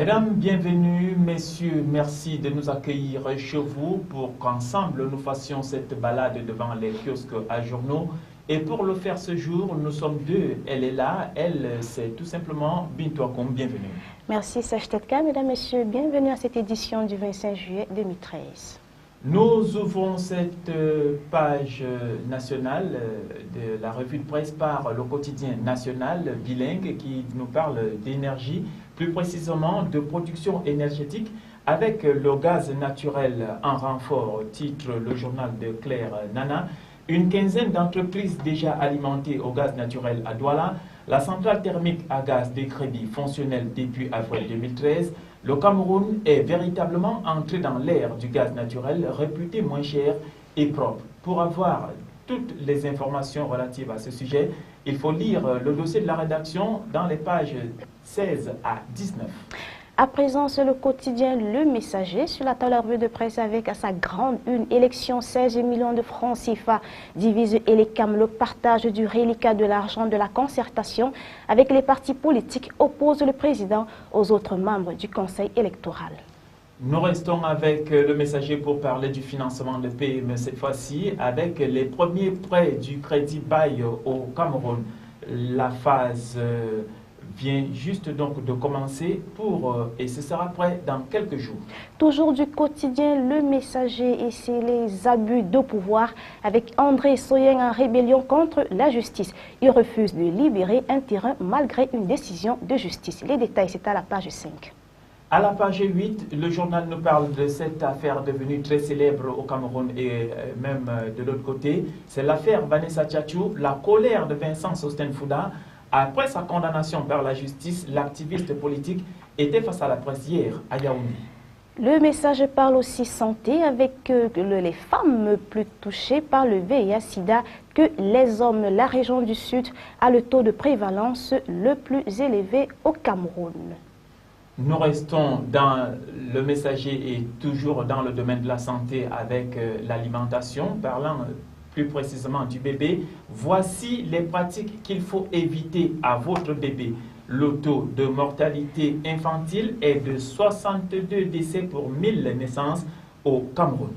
Mesdames, bienvenue. Messieurs, merci de nous accueillir chez vous pour qu'ensemble nous fassions cette balade devant les kiosques à journaux. Et pour le faire ce jour, nous sommes deux. Elle est là, elle, c'est tout simplement Bintou Akoum. Bienvenue. Merci Serge Tetka. Mesdames, Messieurs, bienvenue à cette édition du 25 juillet 2013. Nous ouvrons cette page nationale de la revue de presse par le quotidien national bilingue qui nous parle d'énergie, plus précisément de production énergétique avec le gaz naturel en renfort, titre le journal de Claire Nana. Une quinzaine d'entreprises déjà alimentées au gaz naturel à Douala. La centrale thermique à gaz des crédits fonctionnelle depuis avril 2013. Le Cameroun est véritablement entré dans l'ère du gaz naturel, réputé moins cher et propre. Pour avoir toutes les informations relatives à ce sujet, il faut lire le dossier de la rédaction dans les pages 16 à 19. À présent, c'est le quotidien Le Messager sur la table de presse avec à sa grande une élection 16 millions de francs CFA divise Elecam, le partage du reliquat de l'argent de la concertation avec les partis politiques oppose le président aux autres membres du conseil électoral. Nous restons avec Le Messager pour parler du financement de PME cette fois-ci avec les premiers prêts du crédit bail au Cameroun. La phase vient juste donc de commencer et ce sera prêt dans quelques jours. Toujours du quotidien Le Messager et c'est les abus de pouvoir avec André Soyen en rébellion contre la justice. Il refuse de libérer un terrain malgré une décision de justice. Les détails, c'est à la page 5. À la page 8, le journal nous parle de cette affaire devenue très célèbre au Cameroun et même de l'autre côté. C'est l'affaire Vanessa Tchatchou, la colère de Vincent Sostène Fouda. Après sa condamnation par la justice, l'activiste politique était face à la presse hier à Yaoundé. Le Message parle aussi santé avec les femmes plus touchées par le VIH-Sida que les hommes. La région du Sud a le taux de prévalence le plus élevé au Cameroun. Nous restons dans Le Messager et toujours dans le domaine de la santé avec l'alimentation, parlant plus précisément du bébé. Voici les pratiques qu'il faut éviter à votre bébé. Le taux de mortalité infantile est de 62 décès pour 1000 naissances au Cameroun.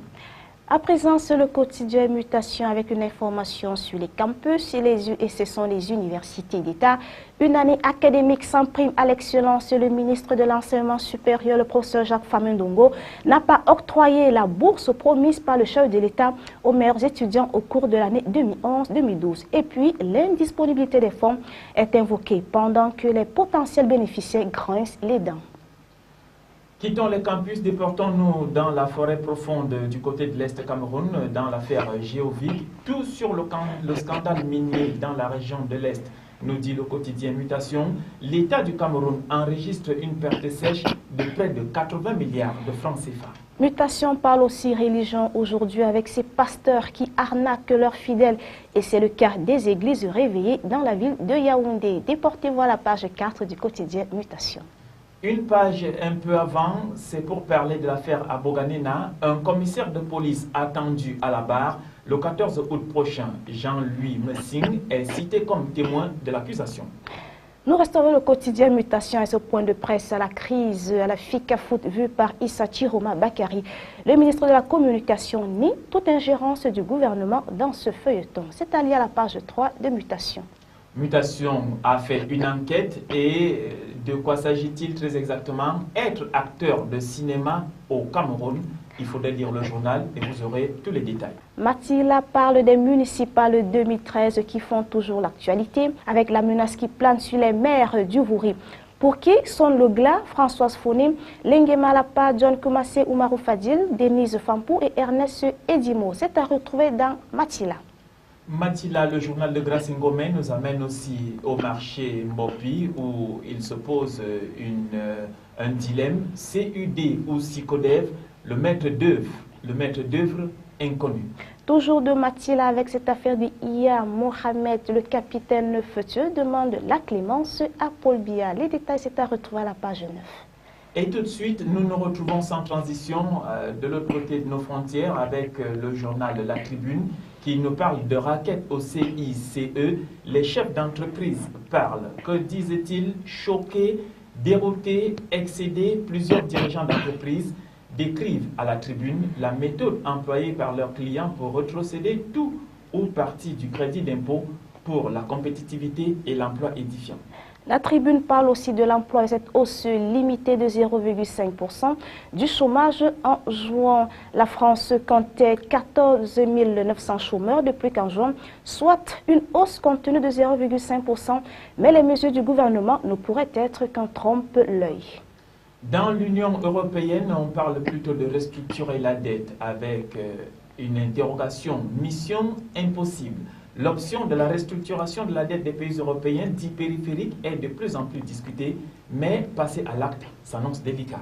À présent, c'est le quotidien Mutation avec une information sur les campus et ce sont les universités d'État. Une année académique sans prime à l'excellence. Le ministre de l'Enseignement supérieur, le professeur Jacques Famundongo, n'a pas octroyé la bourse promise par le chef de l'État aux meilleurs étudiants au cours de l'année 2011-2012. Et puis, l'indisponibilité des fonds est invoquée pendant que les potentiels bénéficiaires grincent les dents. Quittons les campus, déportons-nous dans la forêt profonde du côté de l'Est Cameroun, dans l'affaire Géovic. Tout sur le scandale minier dans la région de l'Est, nous dit le quotidien Mutation. L'État du Cameroun enregistre une perte sèche de près de 80 milliards de francs CFA. Mutation parle aussi religion aujourd'hui avec ces pasteurs qui arnaquent leurs fidèles. Et c'est le cas des églises réveillées dans la ville de Yaoundé. Déportez-vous à la page 4 du quotidien Mutation. Une page un peu avant, c'est pour parler de l'affaire Aboganena. Un commissaire de police attendu à la barre le 14 août prochain, Jean-Louis Messing, est cité comme témoin de l'accusation. Nous restaurons le quotidien Mutation et ce point de presse à la crise, à la FICA Foot vue par Issa Chiroma Bakari. Le ministre de la Communication nie toute ingérence du gouvernement dans ce feuilleton. C'est allié à la page 3 de Mutation. Mutation a fait une enquête et de quoi s'agit-il très exactement? Être acteur de cinéma au Cameroun. Il faudrait lire le journal et vous aurez tous les détails. Mathilda parle des municipales 2013 qui font toujours l'actualité avec la menace qui plane sur les maires du Vouri. Pour qui sont le Glas, Françoise Foné, Lengue Malapa, John Koumassé, Oumarou Fadil, Denise Fampou et Ernest Edimo. C'est à retrouver dans Mathilda. Mathila, le journal de Grace Ngomé, nous amène aussi au marché Mbopi où il se pose un dilemme, CUD ou SICODEV, le maître d'œuvre inconnu. Toujours de Mathila avec cette affaire de Iya Mohamed, le capitaine Feuteux demande la clémence à Paul Biya. Les détails, c'est à retrouver à la page 9. Et tout de suite, nous nous retrouvons sans transition de l'autre côté de nos frontières avec le journal La Tribune qui nous parle de raquettes au CICE. Les chefs d'entreprise parlent. Que disent-ils? Choqués Déroutés, excédés, plusieurs dirigeants d'entreprise décrivent à la tribune la méthode employée par leurs clients pour retrocéder tout ou partie du crédit d'impôt pour la compétitivité et l'emploi édifiant. La tribune parle aussi de l'emploi et cette hausse limitée de 0,5% du chômage. En juin, la France comptait 14 900 chômeurs de plus qu'en juin, soit une hausse contenue de 0,5%, mais les mesures du gouvernement ne pourraient être qu'un trompe-l'œil. Dans l'Union européenne, on parle plutôt de restructurer la dette avec une interrogation, mission impossible. L'option de la restructuration de la dette des pays européens dits périphériques est de plus en plus discutée, mais passer à l'acte s'annonce délicat.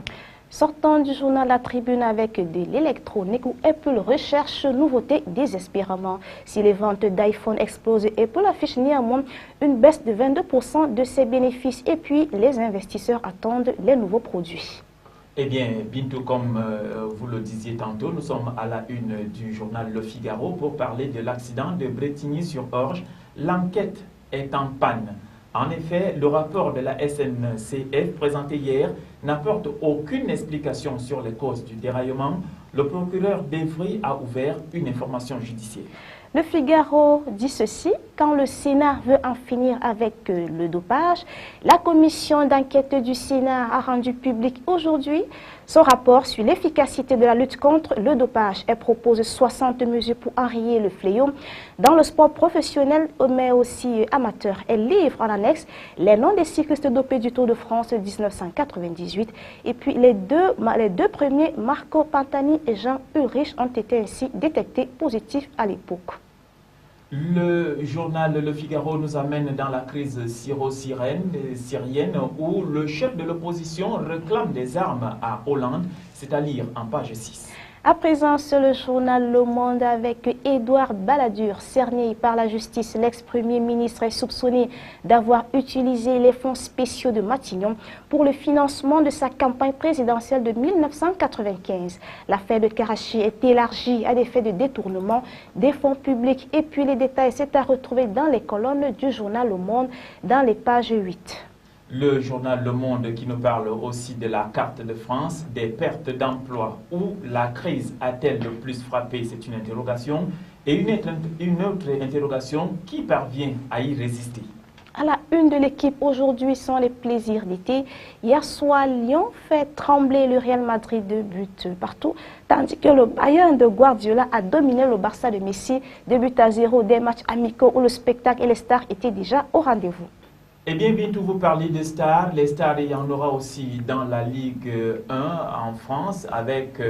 Sortant du journal La Tribune avec de l'électronique où Apple recherche nouveautés désespérément. Si les ventes d'iPhone explosent, Apple affiche néanmoins une baisse de 22% de ses bénéfices et puis les investisseurs attendent les nouveaux produits. Eh bien, Bintou, comme vous le disiez tantôt, nous sommes à la une du journal Le Figaro pour parler de l'accident de Brétigny-sur-Orge. L'enquête est en panne. En effet, le rapport de la SNCF présenté hier n'apporte aucune explication sur les causes du déraillement. Le procureur d'Evry a ouvert une information judiciaire. Le Figaro dit ceci: quand le Sénat veut en finir avec le dopage, la commission d'enquête du Sénat a rendu public aujourd'hui son rapport sur l'efficacité de la lutte contre le dopage. Elle propose 60 mesures pour enrayer le fléau dans le sport professionnel mais aussi amateur. Elle livre en annexe les noms des cyclistes dopés du Tour de France 1998 et puis les deux premiers, Marco Pantani et Jean Ulrich, ont été ainsi détectés positifs à l'époque. Le journal Le Figaro nous amène dans la crise syrienne où le chef de l'opposition réclame des armes à Hollande, c'est à lire en page 6. À présent, sur le journal Le Monde avec Édouard Balladur, cerné par la justice, l'ex-premier ministre est soupçonné d'avoir utilisé les fonds spéciaux de Matignon pour le financement de sa campagne présidentielle de 1995. L'affaire de Karachi est élargie à des faits de détournement des fonds publics et puis les détails, c'est à retrouver dans les colonnes du journal Le Monde dans les pages 8. Le journal Le Monde qui nous parle aussi de la carte de France, des pertes d'emploi. Où la crise a-t-elle le plus frappé? C'est une interrogation. Et une autre interrogation, qui parvient à y résister? À la une de l'équipe, aujourd'hui sont les plaisirs d'été. Hier soir, Lyon fait trembler le Real Madrid de buts partout, tandis que le Bayern de Guardiola a dominé le Barça de Messi, 2-0, des matchs amicaux où le spectacle et les stars étaient déjà au rendez-vous. Eh bien, bientôt vous parlez des stars. Les stars, il y en aura aussi dans la Ligue 1 en France avec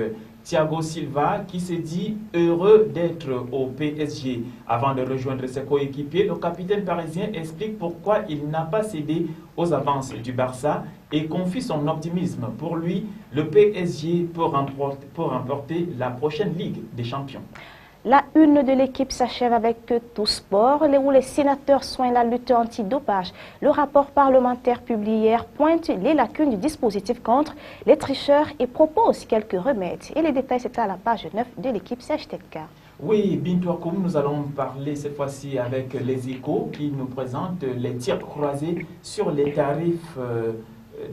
Thiago Silva qui s'est dit heureux d'être au PSG. Avant de rejoindre ses coéquipiers, le capitaine parisien explique pourquoi il n'a pas cédé aux avances du Barça et confie son optimisme. Pour lui, le PSG peut remporter la prochaine Ligue des Champions. La une de l'équipe s'achève avec Tout Sport, où les sénateurs soignent la lutte anti-dopage. Le rapport parlementaire publié hier pointe les lacunes du dispositif contre les tricheurs et propose quelques remèdes. Et les détails, c'est à la page 9 de l'équipe CHTK. Oui, Bintou Akoum, nous allons parler cette fois-ci avec les Échos qui nous présentent les tirs croisés sur les tarifs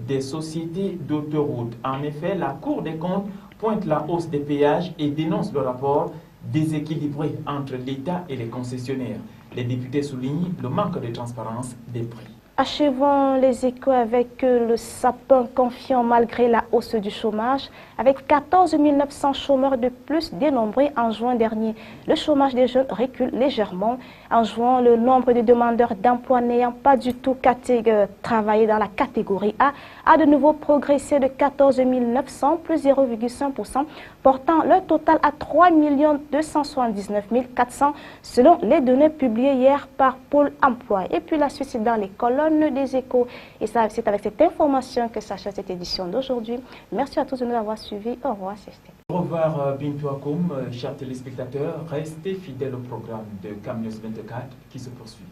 des sociétés d'autoroutes. En effet, la Cour des comptes pointe la hausse des péages et dénonce le rapport déséquilibré entre l'État et les concessionnaires. Les députés soulignent le manque de transparence des prix. Achevons les Échos avec le sapin confiant malgré la hausse du chômage. Avec 14 900 chômeurs de plus dénombrés en juin dernier, le chômage des jeunes recule légèrement. En juin, le nombre de demandeurs d'emploi n'ayant pas du tout travaillé dans la catégorie A a de nouveau progressé de 14 900, plus 0,5%, portant le total à 3 279 400 selon les données publiées hier par Pôle emploi. Et puis la suite, c'est dans les colonnes des Échos. Et c'est avec cette information que s'achève cette édition d'aujourd'hui. Merci à tous de nous avoir suivis. Au revoir. Au revoir Bintou Akoum, chers téléspectateurs. Restez fidèles au programme de CAM News 24 qui se poursuit.